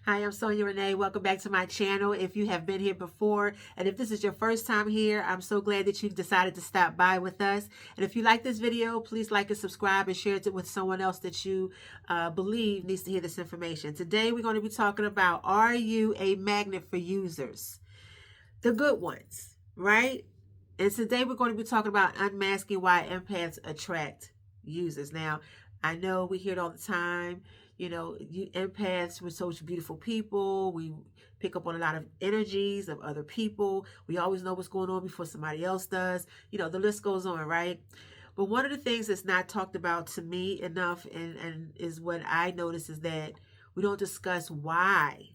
Hi, I'm Sonia Renee. Welcome back to my channel. If you have been here before, and if this is your first time here, I'm so glad that you've decided to stop by with us. And if you like this video, please like and subscribe and share it with someone else that you believe needs to hear this information. Today, we're going to be talking about, are you a magnet for users? The good ones, right? And today, we're going to be talking about unmasking why empaths attract users. Now, I know we hear it all the time. You know, you empaths, we're such beautiful people. We pick up on a lot of energies of other people. We always know what's going on before somebody else does. You know, the list goes on, right? But one of the things that's not talked about to me enough and is what I notice is that we don't discuss why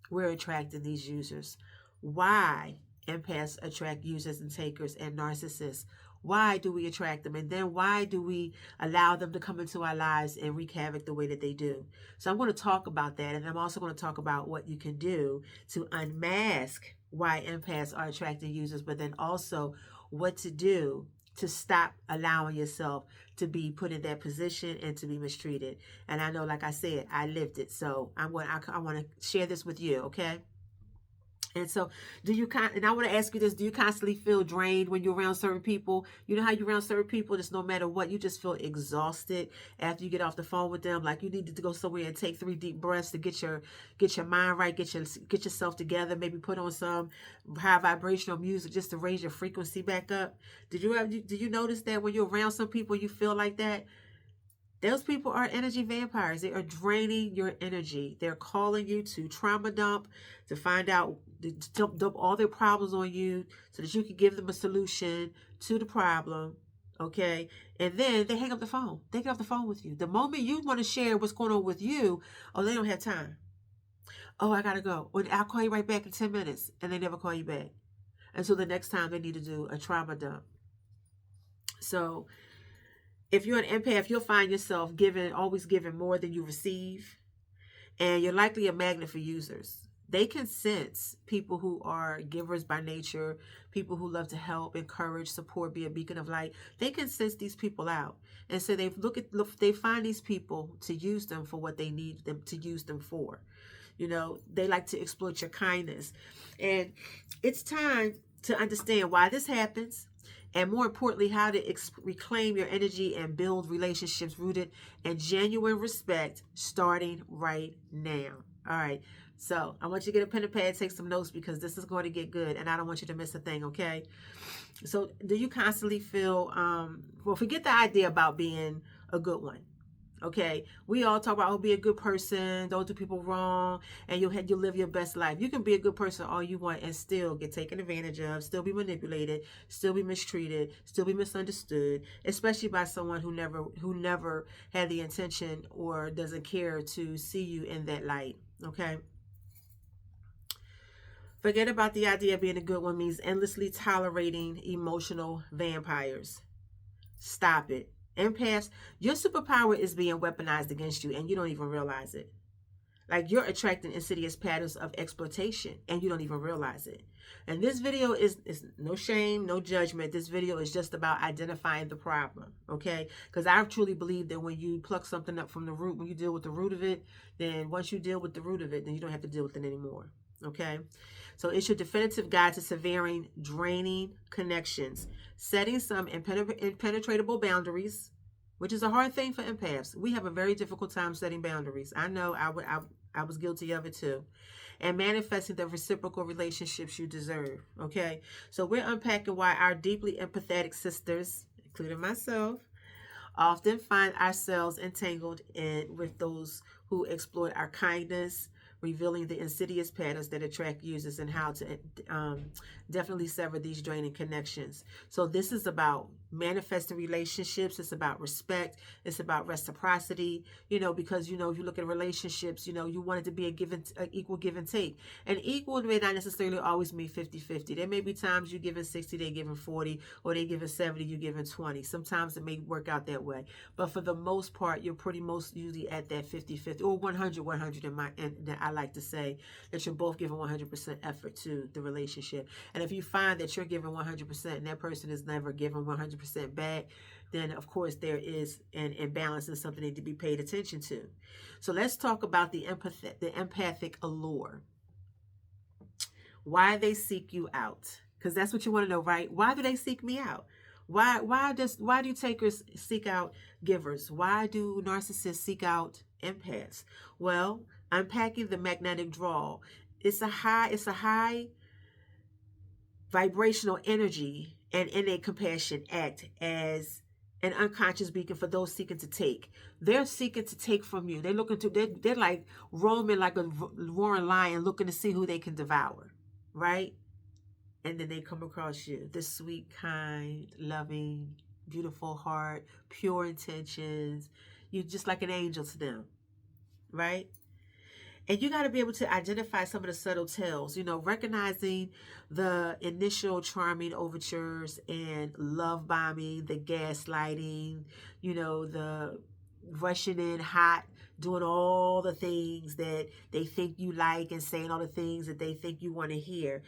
we're attracting these users. Why empaths attract users and takers and narcissists? Why do we attract them? And then why do we allow them to come into our lives and wreak havoc the way that they do? So I'm going to talk about that. And I'm also going to talk about what you can do to unmask why empaths are attracting users, but then also what to do to stop allowing yourself to be put in that position and to be mistreated. And I know, like I said, I lived it. So I want to share this with you, okay? And so, and I want to ask you this, do you constantly feel drained when you're around certain people? You know how you're around certain people, just no matter what, you just feel exhausted after you get off the phone with them. Like you needed to go somewhere and take 3 deep breaths to get your mind right, get yourself together, maybe put on some high vibrational music just to raise your frequency back up. Do you notice that when you're around some people, you feel like that? Those people are energy vampires. They are draining your energy. They're calling you to trauma dump, to find out, to dump all their problems on you so that you can give them a solution to the problem. Okay. And then they hang up the phone. They get off the phone with you. The moment you want to share what's going on with you, oh, they don't have time. Oh, I got to go. Or I'll call you right back in 10 minutes. And they never call you back. Until the next time they need to do a trauma dump. So, if you're an empath, you'll find yourself always giving more than you receive, and you're likely a magnet for users. They can sense people who are givers by nature, people who love to help, encourage, support, be a beacon of light. They can sense these people out, and so they find these people to use them for what they need them to use them for. You know, they like to exploit your kindness, and it's time to understand why this happens, and more importantly, how to reclaim your energy and build relationships rooted in genuine respect, starting right now. All right. So I want you to get a pen and pad, take some notes, because this is going to get good, and I don't want you to miss a thing, okay? So do you constantly feel, well, forget the idea about being a good one. Okay, we all talk about, oh, be a good person, don't do people wrong, and you'll live your best life. You can be a good person all you want and still get taken advantage of, still be manipulated, still be mistreated, still be misunderstood, especially by someone who never had the intention or doesn't care to see you in that light. Okay, forget about the idea of being a good one means endlessly tolerating emotional vampires. Stop it. Empaths, your superpower is being weaponized against you and you don't even realize it. Like you're attracting insidious patterns of exploitation and you don't even realize it. And this video is no shame, no judgment. This video is just about identifying the problem, okay? Because I truly believe that when you pluck something up from the root, when you deal with the root of it, then once you deal with the root of it, then you don't have to deal with it anymore, okay? So it's your definitive guide to severing, draining connections, setting some impenetrable boundaries, which is a hard thing for empaths. We have a very difficult time setting boundaries. I know I was guilty of it too. And manifesting the reciprocal relationships you deserve, okay? So we're unpacking why our deeply empathetic sisters, including myself, often find ourselves entangled with those who exploit our kindness, revealing the insidious patterns that attract users and how to definitely sever these draining connections. So this is about manifesting relationships. It's about respect. It's about reciprocity, you know, because, you know, if you look at relationships, you know, you want it to be an equal give and take. And equal may not necessarily always mean 50-50. There may be times you're giving 60, they're giving 40, or they're giving 70, you're giving 20. Sometimes it may work out that way. But for the most part, you're pretty most usually at that 50-50 or 100-100 and I like to say that you're both giving 100% effort to the relationship. And if you find that you're giving 100% and that person is never giving 100% back, then of course there is an imbalance and something that to be paid attention to. So let's talk about the empathic allure. Why they seek you out? Because that's what you want to know, right? Why do they seek me out? Why do takers seek out givers? Why do narcissists seek out empaths? Well, unpacking the magnetic draw. It's a high vibrational energy and innate compassion act as an unconscious beacon for those seeking to take. They're seeking to take from you. They're like roaming like a roaring lion looking to see who they can devour, right? And then they come across you, this sweet, kind, loving, beautiful heart, pure intentions. You're just like an angel to them, right? And you got to be able to identify some of the subtle tells, recognizing the initial charming overtures and love bombing, the gaslighting, the rushing in hot, doing all the things that they think you like and saying all the things that they think you want to hear.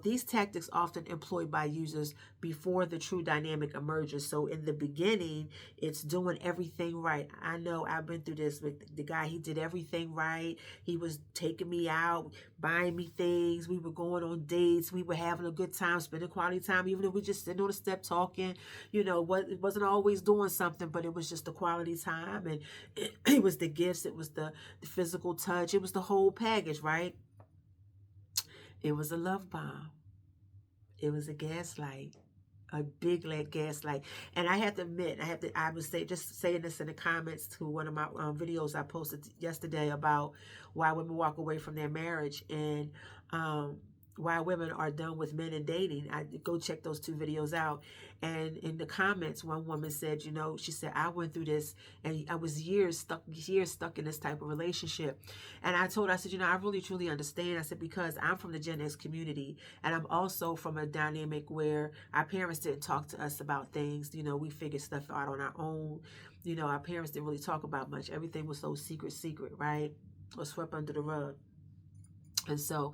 These tactics often employed by users before the true dynamic emerges. So in the beginning, it's doing everything right. I know I've been through this with the guy. He did everything right. He was taking me out, buying me things. We were going on dates. We were having a good time, spending quality time, even if we just sitting on the step talking. It wasn't always doing something, but it was just the quality time. And it was the gifts. It was the physical touch. It was the whole package, right? It was a love bomb. It was a gaslight. A big lead gaslight. And I have to admit, I was just saying this in the comments to one of my videos I posted yesterday about why women walk away from their marriage and why women are done with men and dating. I go check those 2 videos out. And in the comments, one woman said, she said, I went through this and I was years stuck in this type of relationship. And I told her, I said, I really truly understand. I said, because I'm from the Gen X community and I'm also from a dynamic where our parents didn't talk to us about things. We figured stuff out on our own. Our parents didn't really talk about much. Everything was so secret, right? Or swept under the rug. And so,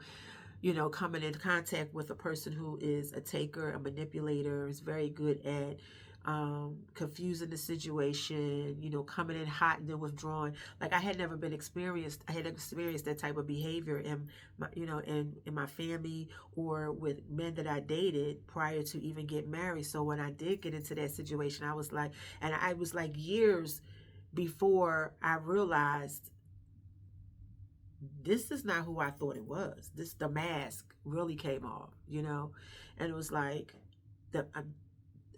coming in contact with a person who is a taker, a manipulator, is very good at confusing the situation, coming in hot and then withdrawing. Like I had experienced that type of behavior in my, in my family or with men that I dated prior to even get married. So when I did get into that situation, I was like years before I realized this is not who I thought it was. The mask really came off, and it was like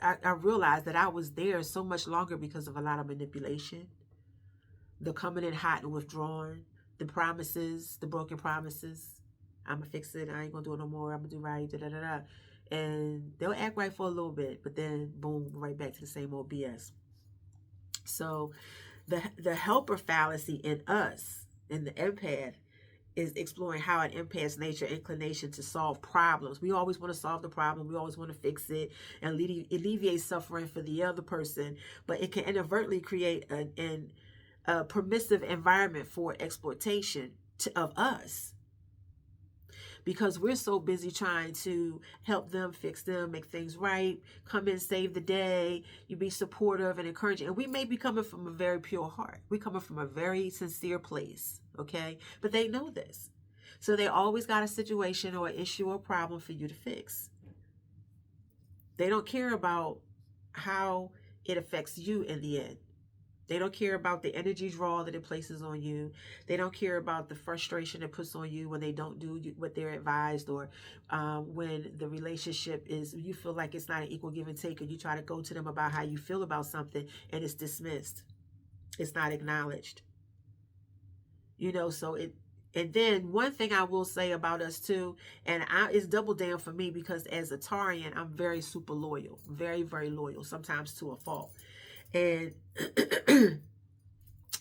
I realized that I was there so much longer because of a lot of manipulation, the coming in hot and withdrawing, the promises, the broken promises. I'm gonna fix it. I ain't gonna do it no more. I'm gonna do right. Da da da da. And they'll act right for a little bit, but then boom, right back to the same old BS. So, the helper fallacy in us. In the empath is exploring how an empath's nature inclination to solve problems. We always want to solve the problem. We always want to fix it and alleviate suffering for the other person. But it can inadvertently create a permissive environment for exploitation of us. Because we're so busy trying to help them, fix them, make things right, come in, save the day, you be supportive and encouraging. And we may be coming from a very pure heart. We're coming from a very sincere place, okay? But they know this. So they always got a situation or an issue or problem for you to fix. They don't care about how it affects you in the end. They don't care about the energy draw that it places on you. They don't care about the frustration it puts on you when they don't do what they're advised, or when the relationship is, you feel like it's not an equal give and take, and you try to go to them about how you feel about something and it's dismissed. It's not acknowledged. So and then one thing I will say about us too, and it's double down for me because as a Tarian, I'm very super loyal, very, very loyal, sometimes to a fault. And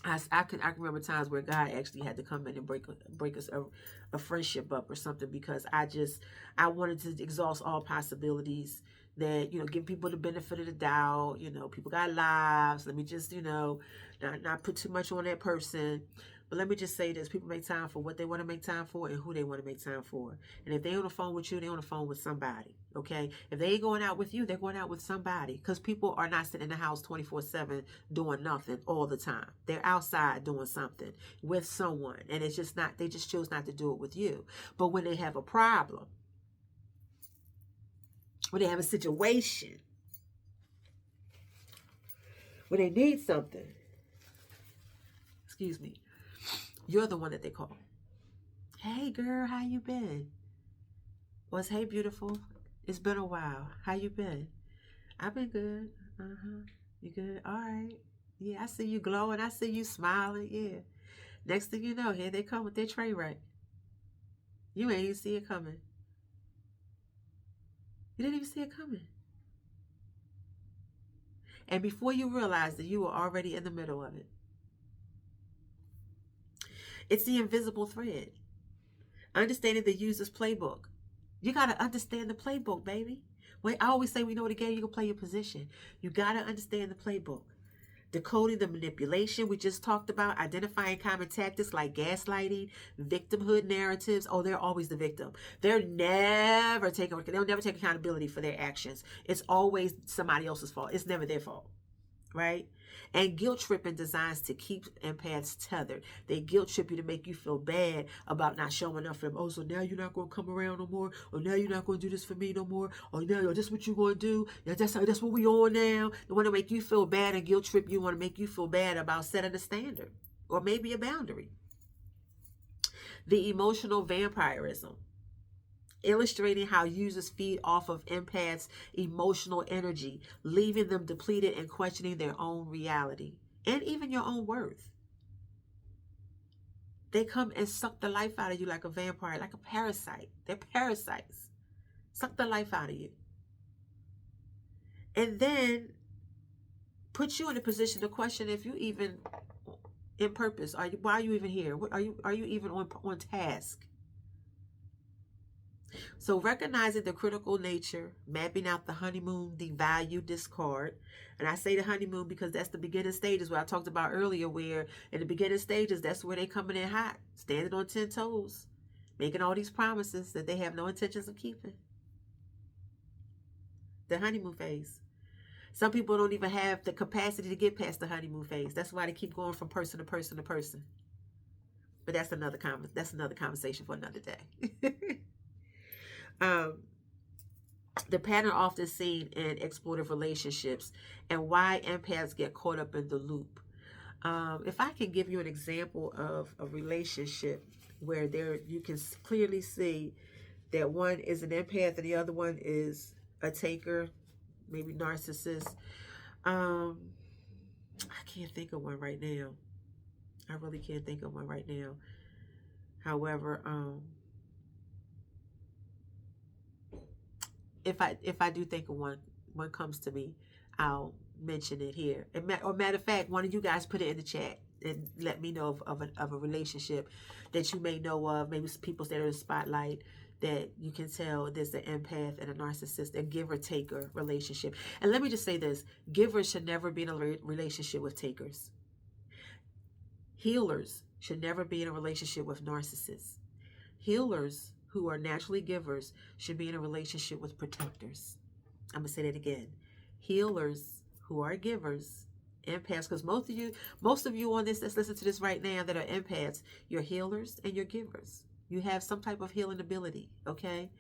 I can remember times where God actually had to come in and break us a friendship up or something, because I wanted to exhaust all possibilities that, give people the benefit of the doubt. People got lives. Let me just, not put too much on that person. But let me just say this. People make time for what they want to make time for and who they want to make time for. And if they on the phone with you, they on the phone with somebody. Okay? If they ain't going out with you, they're going out with somebody. Because people are not sitting in the house 24/7 doing nothing all the time. They're outside doing something with someone. And it's just not, they just choose not to do it with you. But when they have a problem, when they have a situation, when they need something, excuse me, you're the one that they call. Hey girl, how you been? Was hey beautiful? It's been a while. How you been? I've been good. You good? All right. Yeah, I see you glowing. I see you smiling. Yeah. Next thing you know, here they come with their tray wreck. You ain't even see it coming. You didn't even see it coming. And before you realized that you were already in the middle of it. It's the invisible thread. Understanding the user's playbook. You got to understand the playbook, baby. I always say, we know the game, you can play your position. You got to understand the playbook. Decoding the manipulation we just talked about, identifying common tactics like gaslighting, victimhood narratives. Oh, they're always the victim. They'll never take accountability for their actions. It's always somebody else's fault. It's never their fault. Right? And guilt tripping designs to keep empaths tethered. They guilt trip you to make you feel bad about not showing up for them. Oh, so now you're not going to come around no more? Or now you're not going to do this for me no more? Or now this what you're going to do? Yeah, that's what we on now. They want to make you feel bad and guilt trip you. Want to make you feel bad about setting a standard or maybe a boundary. The emotional vampirism. Illustrating how users feed off of empaths' emotional energy, leaving them depleted and questioning their own reality and even your own worth. They come and suck the life out of you like a vampire, like a parasite. They're parasites. Suck the life out of you. And then put you in a position to question if you even in purpose. Why are you even here? What are you even on task? So recognizing the critical nature, mapping out the honeymoon, devalue, discard. And I say the honeymoon because that's the beginning stages where I talked about earlier, where in the beginning stages, that's where they coming in hot, standing on 10 toes, making all these promises that they have no intentions of keeping. The honeymoon phase. Some people don't even have the capacity to get past the honeymoon phase. That's why they keep going from person to person to person. But that's another conversation for another day. The pattern often seen in exploitive relationships and why empaths get caught up in the loop. If I can give you an example of a relationship where you can clearly see that one is an empath and the other one is a taker, maybe narcissist. I can't think of one right now. I really can't think of one right now. However, if I do think of one comes to me, I'll mention it here. Or matter of fact, one of you guys put it in the chat and let me know of a relationship that you may know of. Maybe people that are in the spotlight that you can tell there's an empath and a narcissist, a giver-taker relationship. And let me just say this: givers should never be in a relationship with takers. Healers should never be in a relationship with narcissists. Healers who are naturally givers should be in a relationship with protectors. I'm going to say that again. Healers who are givers, empaths, because most of you on this, let's listen to this right now, that are empaths, you're healers and you're givers. You have some type of healing ability, okay?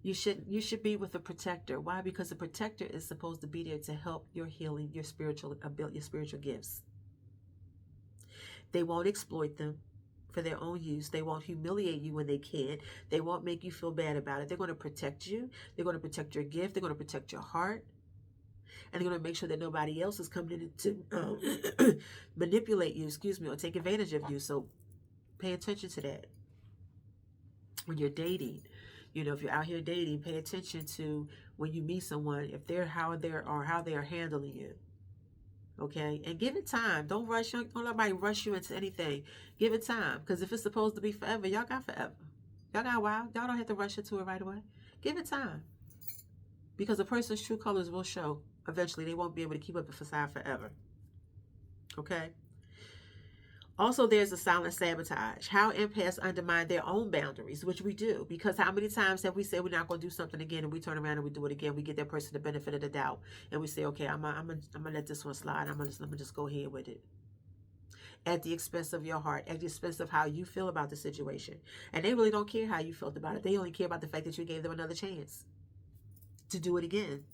You should be with a protector. Why? Because the protector is supposed to be there to help your healing, your spiritual ability, your spiritual gifts. They won't exploit them for their own use. They won't humiliate you when they can't. They won't make you feel bad about it. They're going to protect you. They're going to protect your gift. They're going to protect your heart. And they're going to make sure that nobody else is coming in to manipulate you, or take advantage of you. So pay attention to that. When you're dating, if you're out here dating, pay attention to when you meet someone, if how they are handling you. Okay, and give it time. Don't rush. Don't let nobody rush you into anything. Give it time, because if it's supposed to be forever, y'all got forever. Y'all got a while. Y'all don't have to rush into it right away. Give it time, because a person's true colors will show eventually. They won't be able to keep up the facade forever. Okay. Also, there's a silent sabotage. How empaths undermine their own boundaries, which we do. Because how many times have we said we're not going to do something again, and we turn around and we do it again? We give that person the benefit of the doubt, and we say, "Okay, I'm gonna let this one slide. Let me just go ahead with it." At the expense of your heart, at the expense of how you feel about the situation, and they really don't care how you felt about it. They only care about the fact that you gave them another chance to do it again.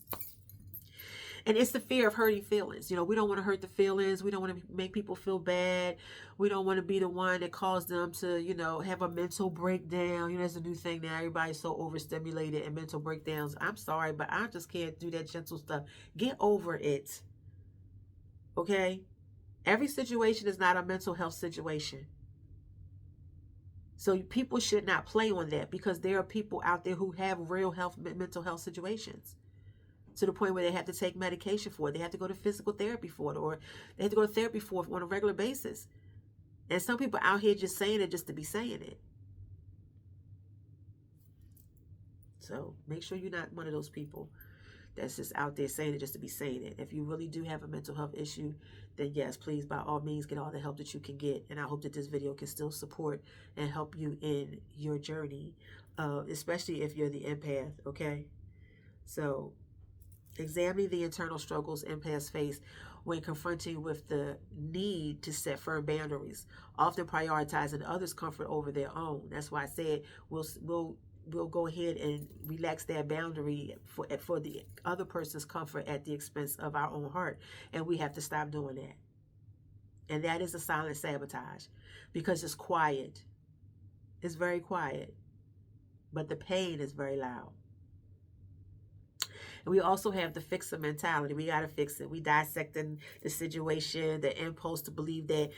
And it's the fear of hurting feelings. You know, we don't want to hurt the feelings. We don't want to make people feel bad. We don't want to be the one that caused them to, you know, have a mental breakdown. You know, that's a new thing now. Everybody's so overstimulated and mental breakdowns. I'm sorry, but I just can't do that gentle stuff. Get over it. Okay? Every situation is not a mental health situation. So people should not play on that, because there are people out there who have real mental health situations, to the point where they have to take medication for it. They have to go to physical therapy for it, or they have to go to therapy for it on a regular basis. And some people out here just saying it just to be saying it. So make sure you're not one of those people that's just out there saying it just to be saying it. If you really do have a mental health issue, then yes, please, by all means, get all the help that you can get. And I hope that this video can still support and help you in your journey, especially if you're the empath, okay? So examining the internal struggles empaths face when confronting with the need to set firm boundaries, often prioritizing others' comfort over their own. That's why I said we'll go ahead and relax that boundary for the other person's comfort at the expense of our own heart. And we have to stop doing that. And that is a silent sabotage, because it's quiet. It's very quiet, but the pain is very loud. And we also have the fixer mentality. We got to fix it. We dissecting the situation, the impulse to believe that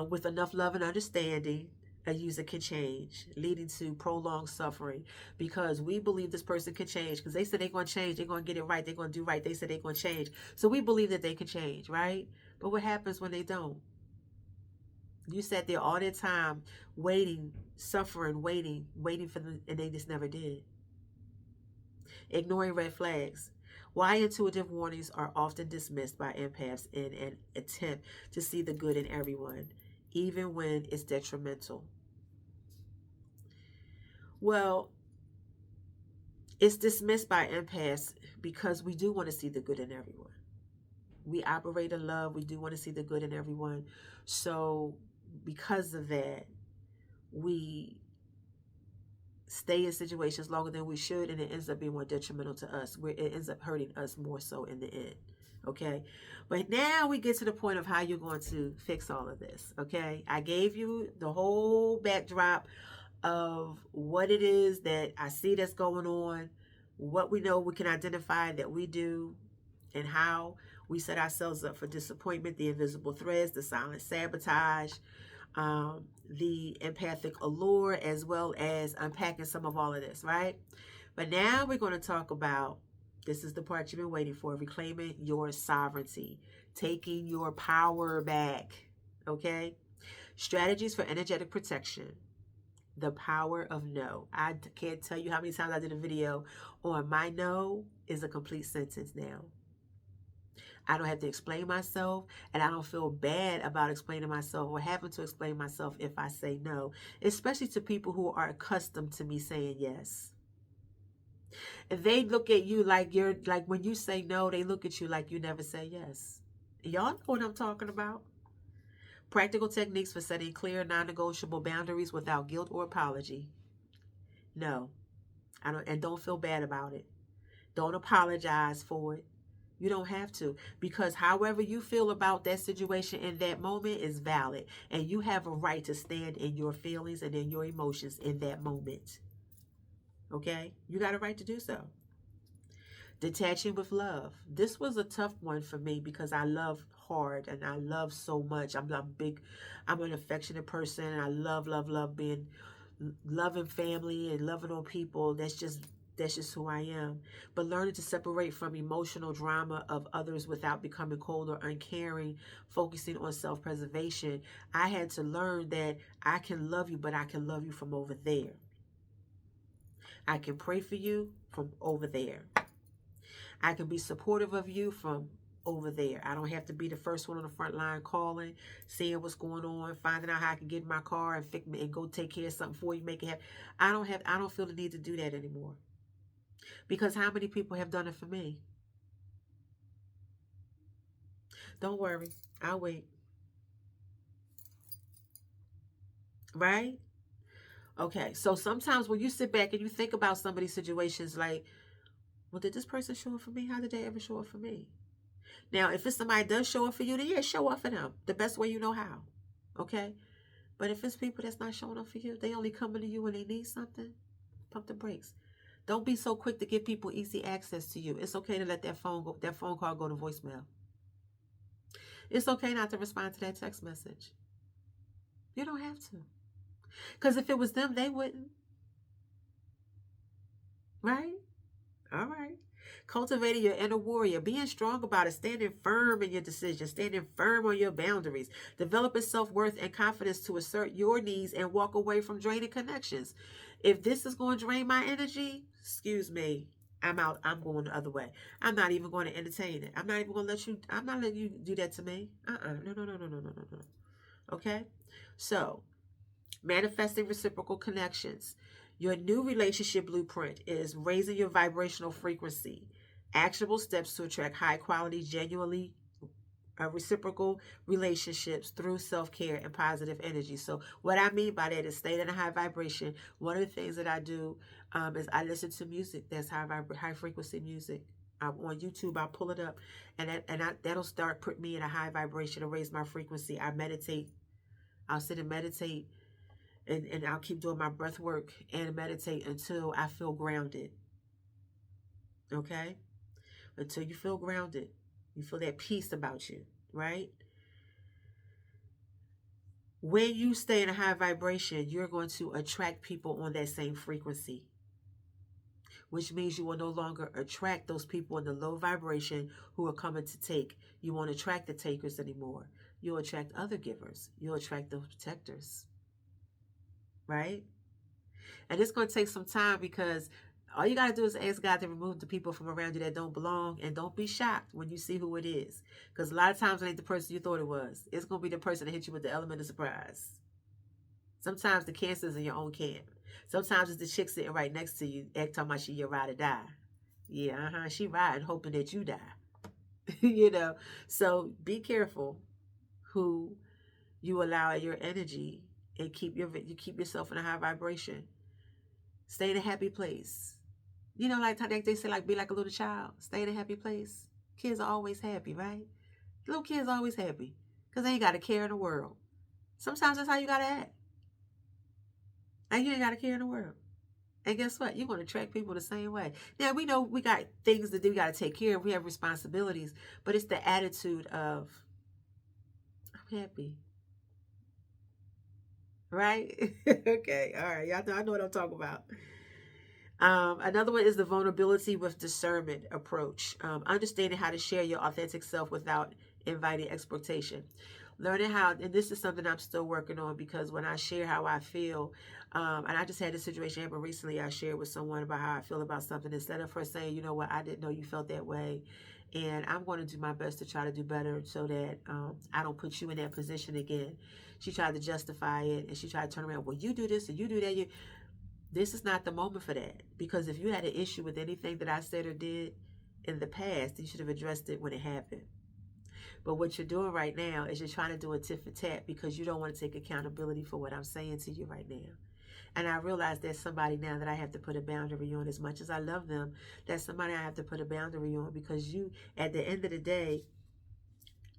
with enough love and understanding, a user can change, leading to prolonged suffering, because we believe this person can change, because they said they're going to change, they're going to get it right, they're going to do right, they said they're going to change. So we believe that they can change, right? But what happens when they don't? You sat there all that time waiting, suffering, waiting for them, and they just never did. Ignoring red flags. Why intuitive warnings are often dismissed by empaths in an attempt to see the good in everyone, even when it's detrimental. Well, it's dismissed by empaths because we do want to see the good in everyone. We operate in love. We do want to see the good in everyone. So because of that, we stay in situations longer than we should, and it ends up being more detrimental to us, where it ends up hurting us more so in the end. Okay, but now we get to the point of how you're going to fix all of this. Okay, I gave you the whole backdrop of what it is that I see that's going on, what we know we can identify that we do, and how we set ourselves up for disappointment, the invisible threads, the silent sabotage, the empathic allure, as well as unpacking some of all of this, right? But now we're going to talk about, this is the part you've been waiting for, reclaiming your sovereignty, taking your power back, okay? Strategies for energetic protection. The power of no. I can't tell you how many times I did a video on my no is a complete sentence now. I don't have to explain myself, and I don't feel bad about explaining myself or having to explain myself if I say no, especially to people who are accustomed to me saying yes. And they look at you like you're, like when you say no, they look at you like you never say yes. Y'all know what I'm talking about. Practical techniques for setting clear, non-negotiable boundaries without guilt or apology. No, I don't, and don't feel bad about it. Don't apologize for it. You don't have to, because however you feel about that situation in that moment is valid, and you have a right to stand in your feelings and in your emotions in that moment. Okay? You got a right to do so. Detaching with love. This was a tough one for me because I love hard and I love so much. I'm an affectionate person, and I love being, loving family and loving on people. That's just who I am. But learning to separate from emotional drama of others without becoming cold or uncaring, focusing on self-preservation. I had to learn that I can love you, but I can love you from over there. I can pray for you from over there. I can be supportive of you from over there. I don't have to be the first one on the front line calling, seeing what's going on, finding out how I can get in my car and fix me and go take care of something for you, make it happen. I don't feel the need to do that anymore. Because how many people have done it for me? Don't worry. I'll wait. Right? Okay. So sometimes when you sit back and you think about some of these situations, like, well, did this person show up for me? How did they ever show up for me? Now, if it's somebody that does show up for you, then yeah, show up for them the best way you know how. Okay? But if it's people that's not showing up for you, they only coming to you when they need something, pump the brakes. Don't be so quick to give people easy access to you. It's okay to let that phone call go to voicemail. It's okay not to respond to that text message. You don't have to. Because if it was them, they wouldn't. Right? All right. Cultivating your inner warrior, being strong about it, standing firm in your decisions, standing firm on your boundaries, developing self-worth and confidence to assert your needs and walk away from draining connections. If this is going to drain my energy, excuse me, I'm out. I'm going the other way. I'm not even going to entertain it. I'm not even going to let you, I'm not letting you do that to me. No, no, no, no, no, no, no, no. Okay? So, manifesting reciprocal connections. Your new relationship blueprint is raising your vibrational frequency. Actionable steps to attract high quality, genuinely reciprocal relationships through self-care and positive energy. So what I mean by that is staying in a high vibration. One of the things that I do is I listen to music that's high frequency music. On YouTube, I'll pull it up, and that'll start put me in a high vibration and raise my frequency. I meditate. I'll sit and meditate, and I'll keep doing my breath work and meditate until I feel grounded. Okay? Until you feel grounded. You feel that peace about you, right? When you stay in a high vibration, you're going to attract people on that same frequency, which means you will no longer attract those people in the low vibration who are coming to take. You won't attract the takers anymore. You'll attract other givers. You'll attract those protectors, right? And it's going to take some time, because all you got to do is ask God to remove the people from around you that don't belong, and don't be shocked when you see who it is. Because a lot of times it ain't the person you thought it was. It's going to be the person that hit you with the element of surprise. Sometimes the cancer's in your own camp. Sometimes it's the chick sitting right next to you, talking about she your ride or die. Yeah, she riding, hoping that you die. You know, so be careful who you allow your energy, and you keep yourself in a high vibration. Stay in a happy place. You know, like they say, like, be like a little child. Stay in a happy place. Kids are always happy, right? Little kids are always happy because they ain't got a care in the world. Sometimes that's how you got to act. And you ain't got a care in the world. And guess what? You're going to attract people the same way. Now, we know we got things to do. We got to take care of. We have responsibilities. But it's the attitude of, I'm happy. Right? Okay. All right. Y'all know, I know what I'm talking about. Another one is the vulnerability with discernment approach. Understanding how to share your authentic self without inviting exploitation. Learning how, and this is something I'm still working on, because when I share how I feel, and I just had this situation happen recently, I shared with someone about how I feel about something. Instead of her saying, you know what, I didn't know you felt that way, and I'm going to do my best to try to do better so that I don't put you in that position again. She tried to justify it, and she tried to turn around, well, you do this and you do that. This is not the moment for that, because if you had an issue with anything that I said or did in the past, you should have addressed it when it happened. But what you're doing right now is you're trying to do a tit for tat because you don't want to take accountability for what I'm saying to you right now. And I realize there's somebody now that I have to put a boundary on. As much as I love them, there's somebody I have to put a boundary on, because you, at the end of the day,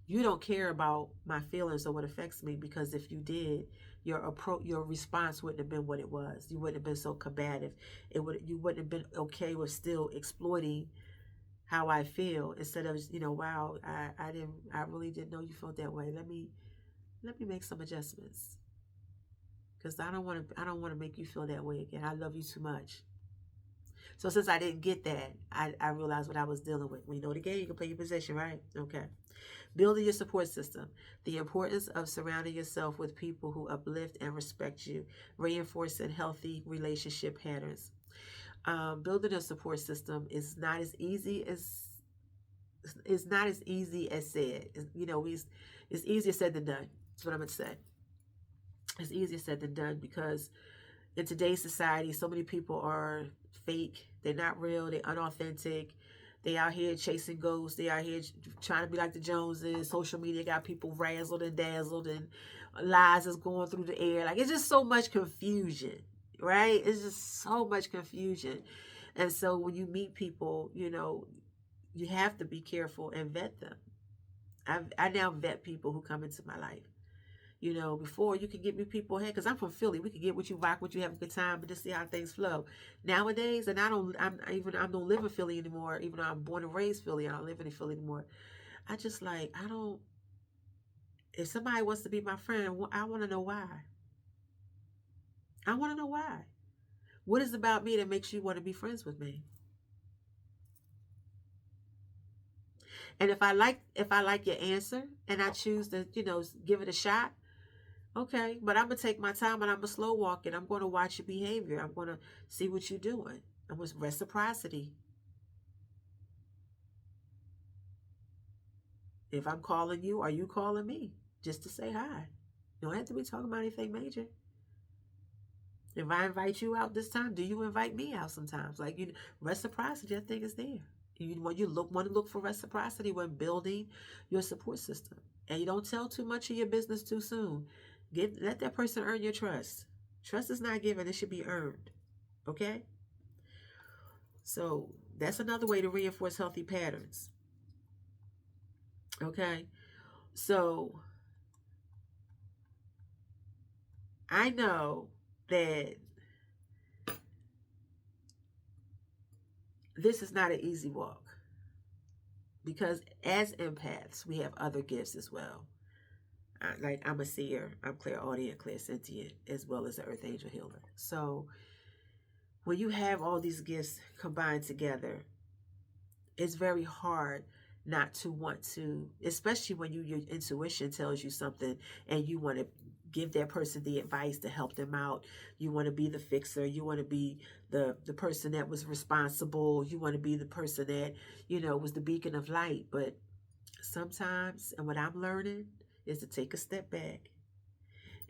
you don't care about my feelings or what affects me, because if you did, your response wouldn't have been what it was. You wouldn't have been so combative. You wouldn't have been okay with still exploiting how I feel, instead of, wow, I really didn't know you felt that way. Let me make some adjustments, because I don't want to make you feel that way again. I love you too much. So since I didn't get that, I realized what I was dealing with. When you know the game, you can play your position, right? Okay. Building your support system. The importance of surrounding yourself with people who uplift and respect you, reinforcing healthy relationship patterns. Building a support system is not as easy as it's not as easy as said. It's easier said than done. That's what I'm going to say. It's easier said than done because in today's society, so many people are fake. They're not real. They're unauthentic. They out here chasing ghosts. They out here trying to be like the Joneses. Social media got people razzled and dazzled, and lies is going through the air. Like, it's just so much confusion, right? It's just so much confusion. And so when you meet people, you have to be careful and vet them. I now vet people who come into my life. Before you could get me people here, because I'm from Philly. We could get what you rock, what you have a good time, but just see how things flow. Nowadays, and I don't live in Philly anymore. Even though I'm born and raised Philly, I don't live in Philly anymore. If somebody wants to be my friend, I want to know why. I want to know why. What is it about me that makes you want to be friends with me? And if I like your answer and I choose to, give it a shot, okay, but I'm going to take my time and I'm going to slow walk it. I'm going to watch your behavior. I'm going to see what you're doing. And with reciprocity. If I'm calling you, are you calling me? Just to say hi. You don't have to be talking about anything major. If I invite you out this time, do you invite me out sometimes? Like, reciprocity, I think, is there. Want to look for reciprocity when building your support system. And you don't tell too much of your business too soon. Let that person earn your trust. Trust is not given, it should be earned. Okay? So that's another way to reinforce healthy patterns. Okay? So I know that this is not an easy walk. Because as empaths, we have other gifts as well. Like, I'm a seer, I'm clairaudient, clairsentient, as well as an earth angel healer. So when you have all these gifts combined together, it's very hard not to want to, especially when your intuition tells you something and you want to give that person the advice to help them out. You want to be the fixer. You want to be the person that was responsible. You want to be the person that, was the beacon of light. But sometimes, and what I'm learning, is to take a step back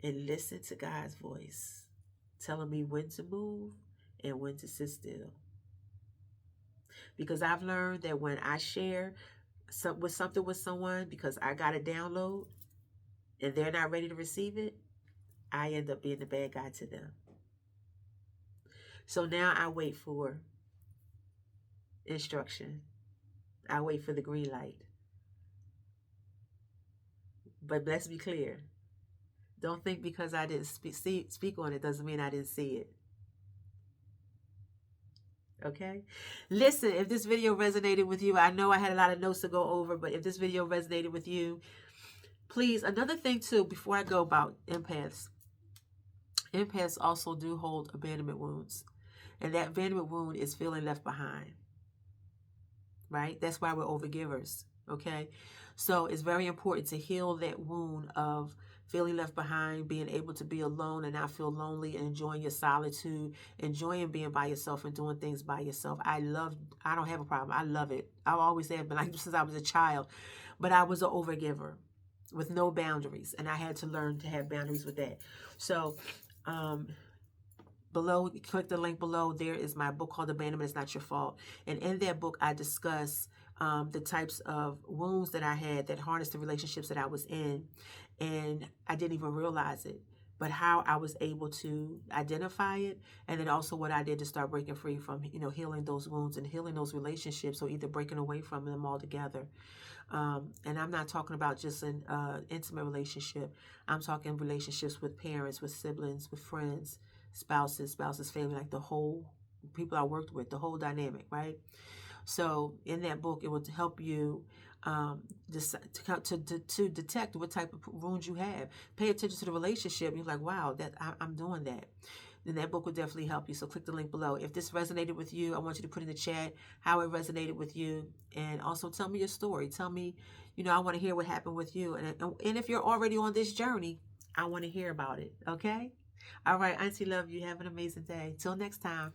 and listen to God's voice telling me when to move and when to sit still. Because I've learned that when I share something with someone because I got a download and they're not ready to receive it, I end up being the bad guy to them. So now I wait for instruction. I wait for the green light. But let's be clear. Don't think because I didn't speak on it doesn't mean I didn't see it. Okay? Listen, if this video resonated with you, I know I had a lot of notes to go over, but if this video resonated with you, please, another thing too, before I go about empaths also do hold abandonment wounds. And that abandonment wound is feeling left behind. Right? That's why we're overgivers. Okay? So it's very important to heal that wound of feeling left behind, being able to be alone and not feel lonely, and enjoying your solitude, enjoying being by yourself and doing things by yourself. I don't have a problem. I love it. I always have been, like, since I was a child. But I was an overgiver with no boundaries, and I had to learn to have boundaries with that. So, below, click the link below. There is my book called Abandonment Is Not Your Fault. And in that book, I discuss the types of wounds that I had that harnessed the relationships that I was in. And I didn't even realize it, but how I was able to identify it. And then also what I did to start breaking free from, healing those wounds and healing those relationships, or either breaking away from them altogether. And I'm not talking about just an intimate relationship. I'm talking relationships with parents, with siblings, with friends, spouses, family, like the whole people I worked with, the whole dynamic, right? So in that book, it will help you to detect what type of wounds you have. Pay attention to the relationship. You're like, wow, I'm doing that. Then that book will definitely help you. So click the link below. If this resonated with you, I want you to put in the chat how it resonated with you. And also tell me your story. Tell me, I want to hear what happened with you. And if you're already on this journey, I want to hear about it. Okay? All right, Auntie, love you. Have an amazing day. Till next time.